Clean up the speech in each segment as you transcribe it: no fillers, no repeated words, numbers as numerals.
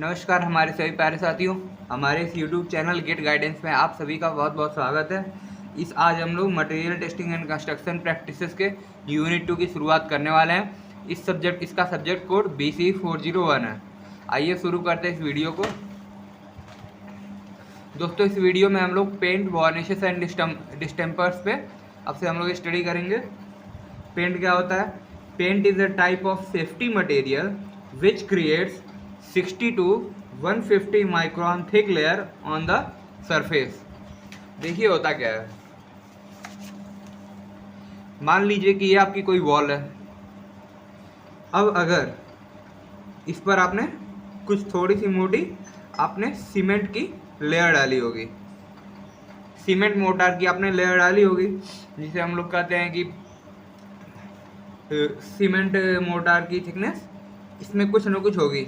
नमस्कार हमारे सभी प्यारे साथियों, हमारे इस YouTube चैनल गेट गाइडेंस में आप सभी का बहुत बहुत स्वागत है। आज हम लोग material testing and construction practices के यूनिट 2 की शुरुआत करने वाले हैं। इसका सब्जेक्ट कोड BC401 है। आइए शुरू करते हैं इस वीडियो को। दोस्तों, इस वीडियो में हम लोग पेंट, वार्निशेस एंड डिस्टेम्पर्स पे अब से हम लोग स्टडी करेंगे। पेंट क्या होता है? Paint is a type of safety material which creates 60 to 150 micron thick layer on the surface. देखिए होता क्या है, मान लीजिए कि ये आपकी कोई वॉल है। अब अगर इस पर आपने कुछ थोड़ी सी मोटी आपने सीमेंट की लेयर डाली होगी, सीमेंट मोटार की आपने लेयर डाली होगी, जिसे हम लोग कहते हैं कि सीमेंट मोटार की थिकनेस इसमें कुछ न कुछ होगी।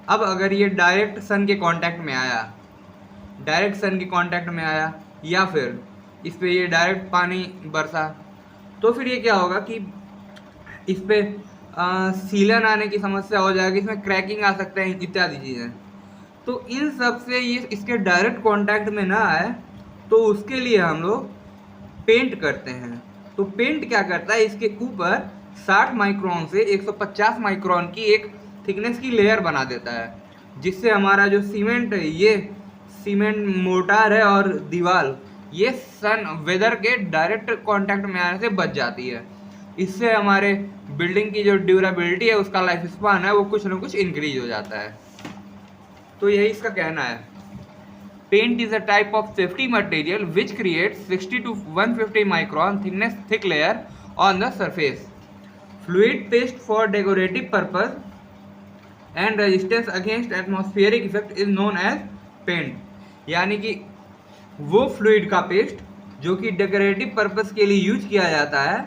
अब अगर ये डायरेक्ट सन के कांटेक्ट में आया, या फिर इस पे ये डायरेक्ट पानी बरसा, तो फिर ये क्या होगा कि इस पे सीलन आने की समस्या हो जाएगी, इसमें क्रैकिंग आ सकता है इत्यादि चीज़ें। तो इन सब से ये इसके डायरेक्ट कांटेक्ट में ना आए, तो उसके लिए हम लोग पेंट करते हैं। तो पेंट क्या करता है, इसके ऊपर 60 माइक्रोन से 150 माइक्रोन की एक थिकनेस की लेयर बना देता है, जिससे हमारा जो सीमेंट है, ये सीमेंट मोटार है और दीवार, ये सन वेदर के डायरेक्ट कांटेक्ट में आने से बच जाती है। इससे हमारे बिल्डिंग की जो ड्यूरेबिलिटी है, उसका लाइफ स्पान है, वो कुछ ना कुछ इंक्रीज हो जाता है। तो यही इसका कहना है। Paint is a type of safety material which creates 60 to 150 micron thickness thick layer on the surface. Fluid paste for decorative purpose and resistance against atmospheric effect is known as paint. यानी कि वो fluid का paste जो कि decorative purpose के लिए use किया जाता है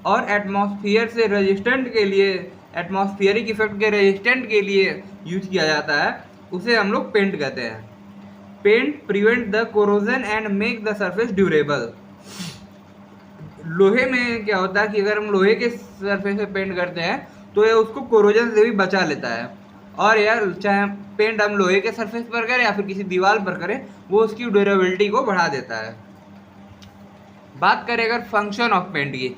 और एटमॉस्फेयर से रेजिस्टेंट के लिए, एटमॉस्फेरिक इफेक्ट के रेजिस्टेंट के लिए यूज किया जाता है, उसे हम लोग पेंट कहते हैं। Paint prevent the corrosion and make the surface durable. लोहे में क्या होता है कि अगर हम लोहे के सरफेस पे पेंट करते हैं तो ये उसको कोरोजन से भी बचा लेता है, और यार चाहे पेंट हम लोहे के सरफेस पर करें या फिर किसी दीवार पर करें, वो उसकी ड्यूरेबिलिटी को बढ़ा देता है। बात करें अगर फंक्शन ऑफ पेंट की,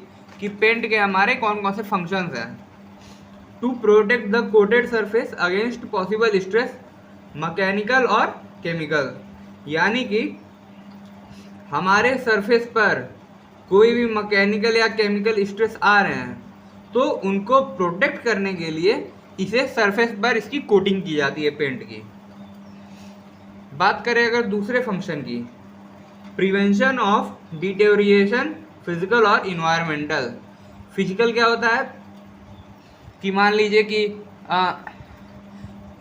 कि पेंट के हमारे कौन कौन से फंक्शंस हैं। To protect the coated surface against possible stress, mechanical और केमिकल। यानी कि हमारे सरफेस पर कोई भी मैकेनिकल या केमिकल स्ट्रेस आ रहे हैं, तो उनको प्रोटेक्ट करने के लिए इसे सरफेस पर इसकी कोटिंग की जाती है पेंट की। बात करें अगर दूसरे फंक्शन की, प्रिवेंशन ऑफ डिटेरियोरेशन फिजिकल और इन्वायरमेंटल। फिजिकल क्या होता है कि मान लीजिए कि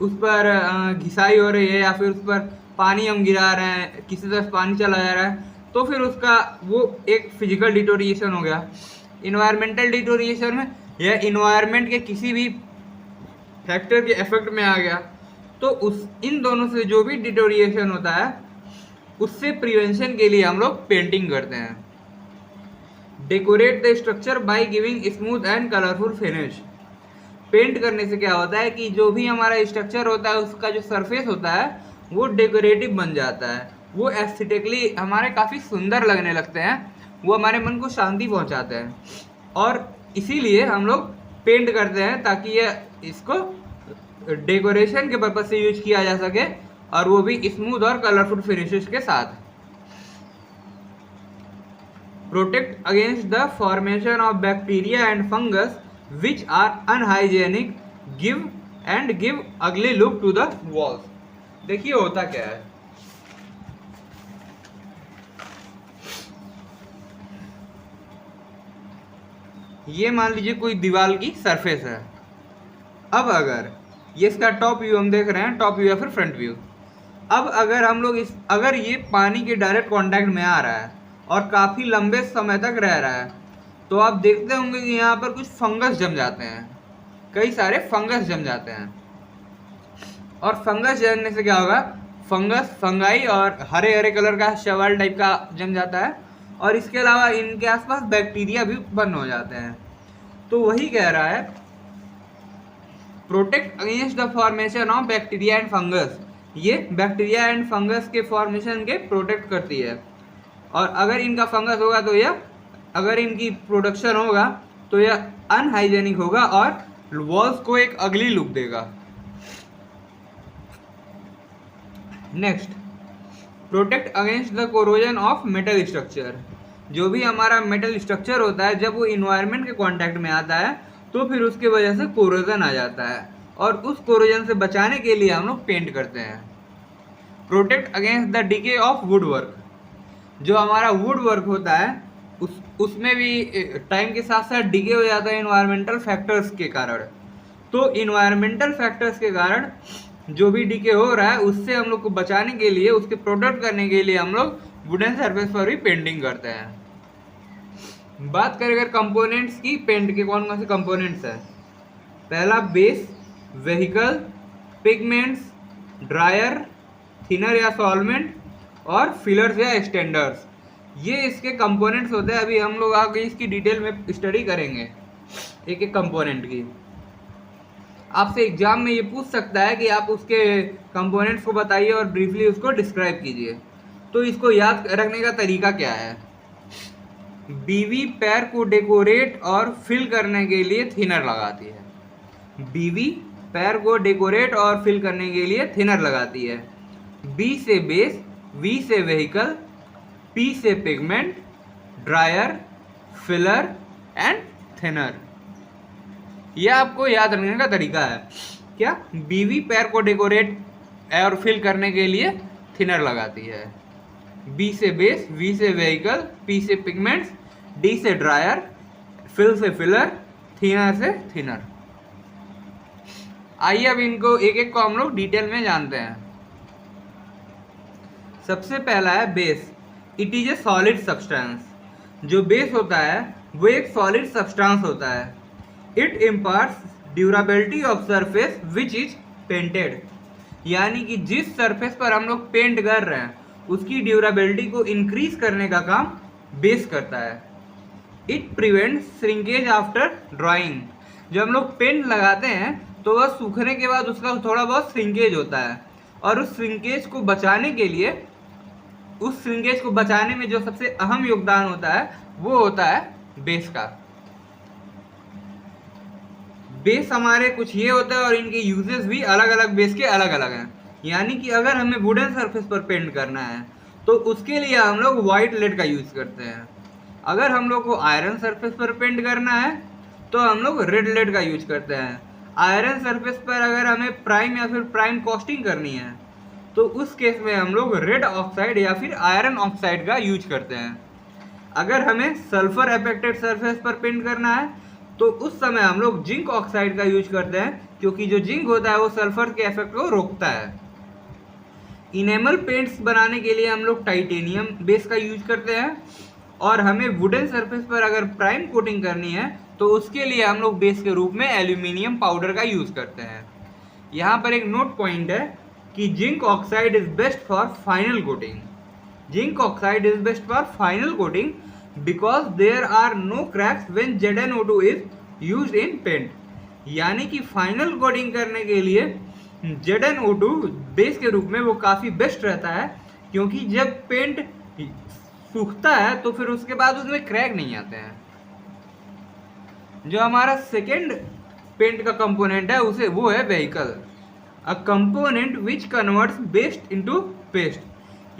उस पर घिसाई हो रही है, या फिर उस पर पानी हम गिरा रहे हैं, किसी तरफ पानी चला जा रहा है, तो फिर उसका वो एक फिजिकल डिटोरिएशन हो गया। इन्वायरमेंटल डिटोरिएशन में यह इन्वायरमेंट के किसी भी फैक्टर के इफेक्ट में आ गया, तो इन दोनों से जो भी डिटोरिएशन होता है, उससे प्रिवेंशन के लिए हम लोग पेंटिंग करते हैं। Decorate the structure by giving smooth and colourful finish. Paint करने से क्या होता है कि जो भी हमारा स्ट्रक्चर होता है, उसका जो सरफेस होता है, वो डेकोरेटिव बन जाता है, वो एस्थेटिकली हमारे काफ़ी सुंदर लगने लगते हैं, वो हमारे मन को शांति पहुंचाते हैं, और इसीलिए हम लोग पेंट करते हैं ताकि ये इसको डेकोरेशन के पर्पज से यूज किया जा सके, और वो भी स्मूथ और कलरफुल फिनिशेस के साथ। Protect against the formation of bacteria and fungus which are unhygienic, give ugly look to the walls. देखिए होता क्या है, ये मान लीजिए कोई दीवार की सरफेस है। अब अगर ये इसका टॉप व्यू हम देख रहे हैं, टॉप व्यू या फिर फ्रंट व्यू। अब अगर हम लोग अगर ये पानी के डायरेक्ट कांटेक्ट में आ रहा है और काफ़ी लंबे समय तक रह रहा है, तो आप देखते होंगे कि यहाँ पर कुछ फंगस जम जाते हैं, कई सारे फंगस जम जाते हैं। और फंगस जमने से क्या होगा, फंगाई और हरे हरे कलर का शैवाल टाइप का जम जाता है, और इसके अलावा इनके आसपास बैक्टीरिया भी उत्पन्न हो जाते हैं। तो वही कह रहा है protect against the formation of bacteria and fungus, ये बैक्टीरिया एंड फंगस के फॉर्मेशन के प्रोटेक्ट करती है। और अगर इनका फंगस होगा तो यह, अगर इनकी प्रोडक्शन होगा तो यह अनहाइजेनिक होगा और वॉल्स को एक अगली लुक देगा। Next, protect against the corrosion of metal structure, जो भी हमारा मेटल स्ट्रक्चर होता है जब वो इन्वायरमेंट के कांटेक्ट में आता है तो फिर उसके वजह से कोरोजन आ जाता है, और उस कोरोजन से बचाने के लिए हम लोग पेंट करते हैं। Protect against the decay of would work, जो हमारा वुड वर्क होता है उसमें भी टाइम के साथ साथ डिके हो जाता है इन्वायरमेंटल फैक्टर्स के कारण। तो इन्वायरमेंटल फैक्टर्स के कारण जो भी डिके हो रहा है उससे हम लोग को बचाने के लिए, उसके प्रोटेक्ट करने के लिए हम लोग वुडन सरफेस पर भी पेंटिंग करते हैं। बात करें अगर कंपोनेंट्स की, पेंट के कौन कौन से कंपोनेंट्स हैं। पहला base, vehicle, pigments, dryer, thinner या सॉल्वेंट और फिलर्स या एक्सटेंडर्स, ये इसके कंपोनेंट्स होते हैं। अभी हम लोग आगे इसकी डिटेल में स्टडी करेंगे एक एक कंपोनेंट की। आपसे एग्जाम में ये पूछ सकता है कि आप उसके कंपोनेंट्स को बताइए और ब्रीफली उसको डिस्क्राइब कीजिए। तो इसको याद रखने का तरीका क्या है। बीवी पैर को डेकोरेट और फिल करने के लिए थिनर लगाती है। बीवी पैर को डेकोरेट और फिल करने के लिए थिनर लगाती है। बी से बेस, वी से वेहिकल, पी से pigment, dryer, filler and thinner. यह आपको याद रखने का तरीका है। क्या, बीवी पैर को डेकोरेट और फिल करने के लिए थिनर लगाती है। बी से बेस, वी से वेहिकल, पी से पिगमेंट्स, डी से ड्रायर, फिल से फिलर, थिनर से थिनर। आइए अब इनको एक एक को हम लोग डिटेल में जानते हैं। सबसे पहला है base. It is a solid substance. जो बेस होता है वो एक सॉलिड सब्सटेंस होता है। It imparts durability of surface which is painted, यानी कि जिस सरफेस पर हम लोग पेंट कर रहे हैं उसकी ड्यूरेबिलिटी को इंक्रीज करने का काम बेस करता है। It prevents shrinkage after drawing. जब हम लोग पेंट लगाते हैं तो वह सूखने के बाद उसका थोड़ा बहुत श्रिंकेज होता है, और उस श्रिंकेज को बचाने के लिए, उस श्रिंकेज को बचाने में जो सबसे अहम योगदान होता है वो होता है बेस का। बेस हमारे कुछ ये होता है और इनके यूजेस भी अलग अलग बेस के अलग अलग हैं। यानी कि अगर हमें वुडन सरफेस पर पेंट करना है तो उसके लिए हम लोग वाइट लेड का यूज करते हैं। अगर हम लोग को आयरन सरफेस पर पेंट करना है तो हम लोग रेड लेड का यूज करते हैं। आयरन सरफेस पर अगर हमें प्राइम या फिर प्राइम कास्टिंग करनी है तो उस केस में हम लोग रेड ऑक्साइड या फिर आयरन ऑक्साइड का यूज करते हैं। अगर हमें सल्फर अफेक्टेड सरफेस पर पेंट करना है तो उस समय हम लोग जिंक ऑक्साइड का यूज करते हैं, क्योंकि जो जिंक होता है वो सल्फर के इफेक्ट को रोकता है। इनेमल पेंट्स बनाने के लिए हम लोग टाइटेनियम बेस का यूज करते हैं, और हमें वुडन सरफेस पर अगर प्राइम कोटिंग करनी है तो उसके लिए हम लोग बेस के रूप में एल्यूमिनियम पाउडर का यूज करते हैं। यहाँ पर एक नोट पॉइंट है कि zinc oxide is best for final coating. Zinc oxide is best for final coating because there are no cracks when ZnO2 is used in paint. यानी कि फाइनल कोटिंग करने के लिए ZnO2 बेस के रूप में वो काफ़ी बेस्ट रहता है, क्योंकि जब पेंट सूखता है तो फिर उसके बाद उसमें क्रैक नहीं आते हैं। जो हमारा सेकेंड पेंट का कंपोनेंट है उसे वो है vehicle, a component which converts best into paste.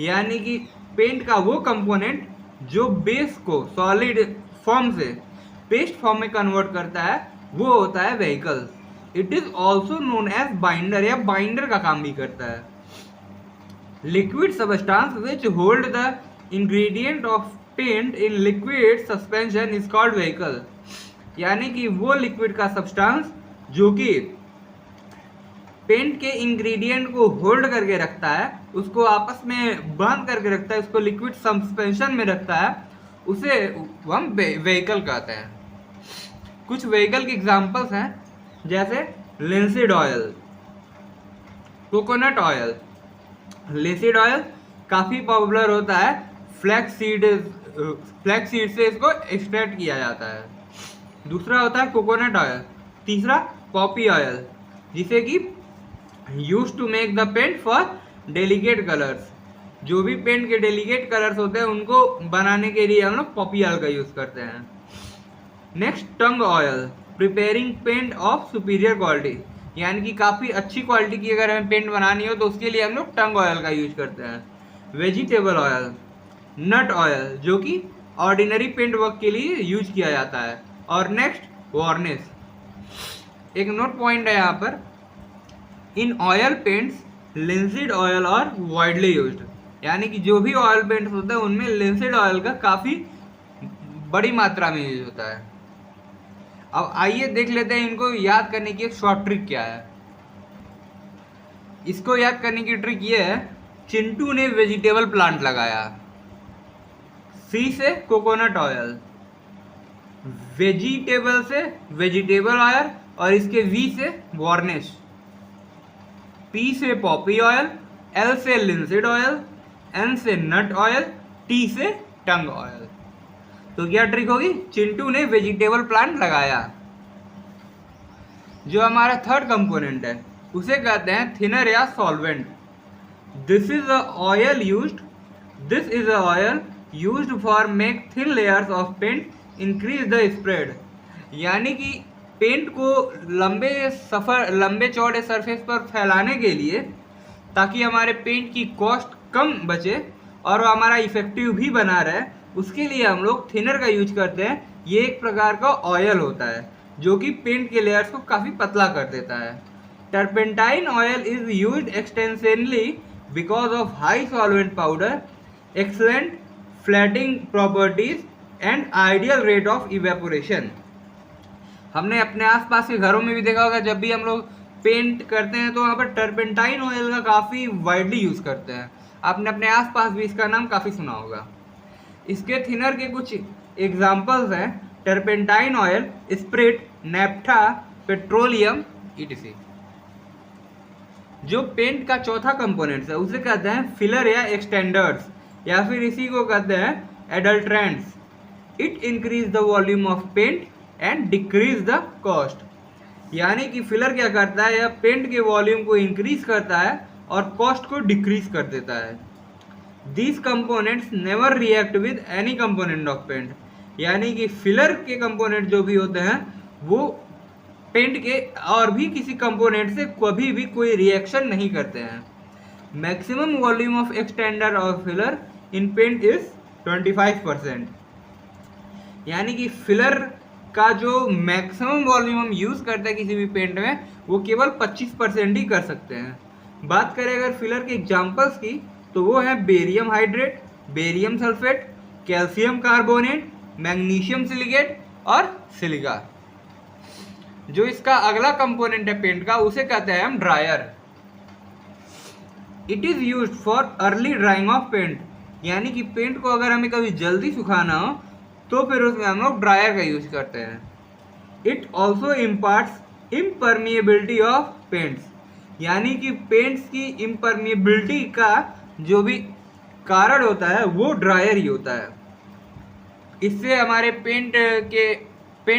यानी कि पेंट का वो कंपोनेंट जो बेस को सॉलिड फॉर्म से पेस्ट फॉर्म में कन्वर्ट करता है वो होता है vehicle. It is also known as binder, या बाइंडर का काम भी करता है। Liquid substance which hold the ingredient of paint in liquid suspension is called vehicle। यानी कि वो लिक्विड का सब्सटेंस जो कि पेंट के इंग्रेडिएंट को होल्ड करके रखता है, उसको आपस में बांध करके रखता है, उसको लिक्विड सस्पेंशन में रखता है, उसे हम व्हीकल कहते हैं। कुछ व्हीकल के एग्जांपल्स हैं जैसे linseed oil, coconut oil. Linseed oil काफ़ी पॉपुलर होता है, फ्लैक्स सीड से इसको एक्सट्रैक्ट किया जाता है। दूसरा होता है कोकोनट ऑयल। तीसरा पॉपी ऑयल। जिसे कि use to make the paint for delicate colours. जो भी पेंट के डेलिकेट कलर्स होते हैं उनको बनाने के लिए हम लोग पॉपी ऑयल का यूज करते हैं। Next, tung oil, preparing paint of superior quality, यानी कि काफ़ी अच्छी क्वालिटी की अगर हमें पेंट बनानी हो तो उसके लिए हम लोग टंग ऑयल का यूज करते हैं। वेजिटेबल ऑयल, नट ऑयल, जो कि ऑर्डिनरी पेंट वर्क के लिए यूज किया जाता है। और नेक्स्ट, वार्निश। एक नोट पॉइंट है यहाँ पर, in oil paints linseed oil और वाइडली यूज्ड, यानी कि जो भी ऑयल पेंट्स होते हैं उनमें लिंसिड ऑयल का काफ़ी बड़ी मात्रा में यूज होता है। अब आइए देख लेते हैं इनको याद करने की एक शॉर्ट ट्रिक क्या है। इसको याद करने की ट्रिक ये है, चिंटू ने वेजिटेबल प्लांट लगाया, सी से कोकोनट ऑयल, वेजिटेबल से वेजिटेबल ऑयल और इसके वी से वार्निश, पी से पॉपी ऑयल, एल से लिंसिड ऑयल, एन से नट ऑयल, टी से टंग ऑयल। तो क्या ट्रिक होगी, चिंटू ने वेजिटेबल प्लांट लगाया। जो हमारा थर्ड कंपोनेंट है उसे कहते हैं थिनर या solvent. This is a oil used for make thin layers of paint, increase the spread, यानी कि पेंट को लंबे चौड़े सरफेस पर फैलाने के लिए, ताकि हमारे पेंट की कॉस्ट कम बचे और हमारा इफेक्टिव भी बना रहे, उसके लिए हम लोग थिनर का यूज करते हैं। ये एक प्रकार का ऑयल होता है जो कि पेंट के लेयर्स को काफ़ी पतला कर देता है। Turpentine oil is used extensively because of high solvent powder, excellent flatting properties and ideal rate of evaporation. हमने अपने आसपास के घरों में भी देखा होगा, जब भी हम लोग पेंट करते हैं तो वहाँ पर टर्पेंटाइन ऑयल का काफ़ी वाइडली यूज़ करते हैं। आपने अपने आसपास भी इसका नाम काफ़ी सुना होगा। इसके थिनर के कुछ एग्जाम्पल्स हैं, turpentine oil, spirit, नैप्था, petroleum etc। जो पेंट का चौथा कंपोनेंट्स है उसे कहते हैं फिलर या एक्सटेंडर्स, या फिर इसी को कहते हैं adulterants. It increase the volume of paint and decrease the cost, यानी कि फिलर क्या करता है, यह पेंट के वॉल्यूम को इंक्रीज करता है और कॉस्ट को डिक्रीज कर देता है। These components never react with any component of paint, यानी कि फिलर के कंपोनेंट जो भी होते हैं वो पेंट के और भी किसी कंपोनेंट से कभी भी कोई रिएक्शन नहीं करते हैं। मैक्सिमम वॉल्यूम ऑफ एक्सटेंडर और फिलर इन पेंट इज 25%, यानी कि फिलर का जो मैक्सिमम वॉल्यूम हम यूज़ करते हैं किसी भी पेंट में वो केवल 25% ही कर सकते हैं। बात करें अगर फिलर के एग्जाम्पल्स की तो वो है barium hydrate, barium sulphate, calcium carbonate, magnesium silicate और सिलिका। जो इसका अगला कंपोनेंट है पेंट का उसे कहते हैं हम dryer. It is used for early drying of paint, यानी कि पेंट को अगर हमें कभी जल्दी सुखाना हो तो फिर उसमें हम लोग ड्रायर का यूज करते हैं। It also imparts impermeability of paints, यानी कि पेंट्स की इम्परमिएबिलिटी का जो भी कारण होता है वो ड्रायर ही होता है। इससे हमारे पेंट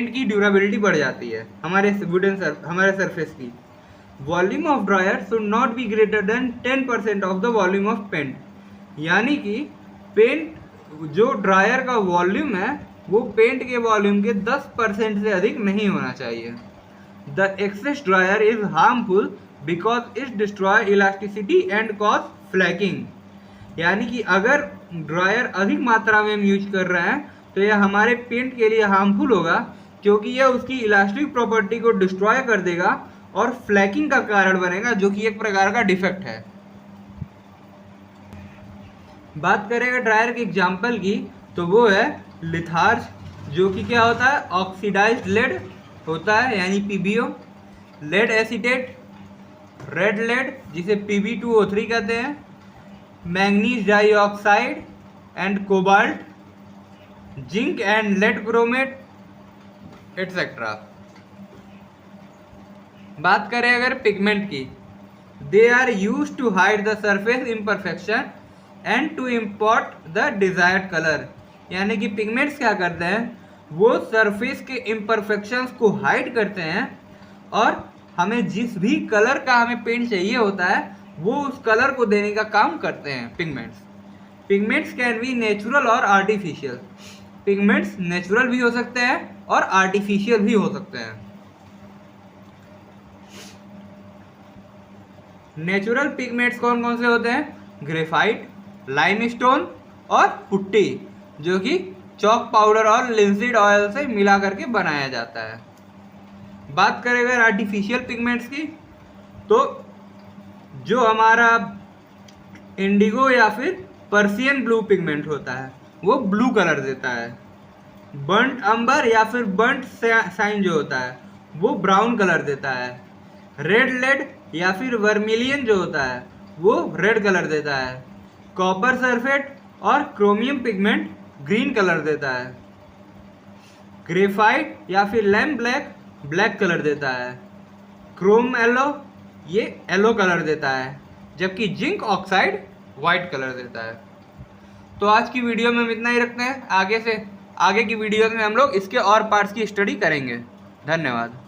की ड्यूरेबिलिटी बढ़ जाती है, हमारे सरफेस की। Volume of dryer should not be greater than 10% of the volume of paint, यानी कि पेंट जो ड्रायर का वॉल्यूम है वो पेंट के वॉल्यूम के 10% से अधिक नहीं होना चाहिए। The excess dryer is harmful because it destroy elasticity and cause flaking, यानी कि अगर ड्रायर अधिक मात्रा में हम यूज कर रहे हैं तो यह हमारे पेंट के लिए हार्मफुल होगा, क्योंकि यह उसकी इलास्टिक प्रॉपर्टी को डिस्ट्रॉय कर देगा और फ्लैकिंग का कारण बनेगा, जो कि एक प्रकार का डिफेक्ट है। बात करेंगे ड्रायर के एग्जाम्पल की तो वो है लिथार्ज, जो कि क्या होता है, ऑक्सीडाइज्ड लेड होता है, यानी PbO, lead acetate, red lead जिसे Pb2O3 कहते हैं, manganese dioxide and cobalt, zinc and lead chromate etcetera. बात करें अगर पिगमेंट की, they are used to hide the surface imperfection and to import the desired colour, यानी कि पिगमेंट्स क्या करते हैं, वो सरफेस के इम्परफेक्शंस को हाइड करते हैं और हमें जिस भी कलर का हमें पेंट चाहिए होता है वो उस कलर को देने का काम करते हैं pigments. Pigments can be natural और आर्टिफिशियल। पिगमेंट्स नेचुरल भी हो सकते हैं और आर्टिफिशियल भी हो सकते हैं। नेचुरल पिगमेंट्स कौन कौन से होते हैं? ग्रेफाइट, लाइमस्टोन और पुट्टी, जो कि चॉक पाउडर और लिंसीड ऑयल से मिला करके बनाया जाता है। बात करें अगर आर्टिफिशियल पिगमेंट्स की, तो जो हमारा इंडिगो या फिर पर्सियन ब्लू पिगमेंट होता है वो ब्लू कलर देता है। बर्न्ट अंबर या फिर बर्न्ट साइन जो होता है वो ब्राउन कलर देता है। रेड लेड या फिर वर्मिलियन जो होता है वो रेड कलर देता है। कॉपर सल्फेट और क्रोमियम पिगमेंट ग्रीन कलर देता है। ग्रेफाइट या फिर लैम्प ब्लैक ब्लैक कलर देता है। क्रोम येलो ये येलो कलर देता है, जबकि जिंक ऑक्साइड वाइट कलर देता है। तो आज की वीडियो में हम इतना ही रखते हैं। आगे की वीडियोस में हम लोग इसके और पार्ट्स की स्टडी करेंगे। धन्यवाद।